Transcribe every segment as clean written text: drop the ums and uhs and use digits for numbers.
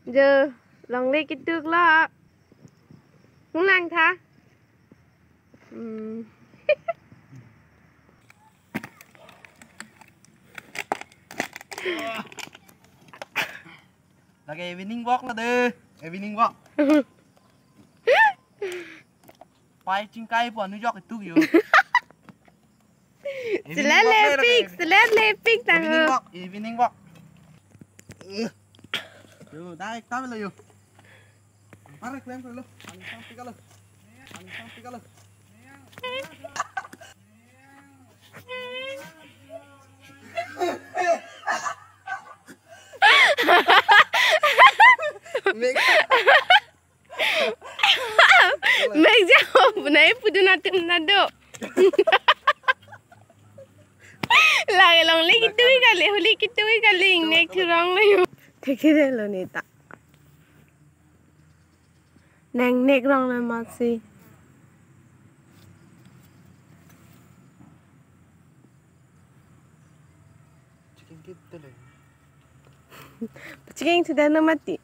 giờ lòng lấy cái tước lo muốn ăn thà là cái evening walk là đi evening walk phải chinh cây bọn nó dọc cái túiอยู่ Select lepik tang evening walk yo dai tahu lo yo para klaim lo ani sampai kalau Meg jawab naik pudu natim nado lagi long lagi tuh kali huli kita kali nek curang lah yo tekir lo nita neng nek rong lah masih chicken kita le chicken sudah na mati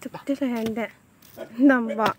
Betul lah anda nampak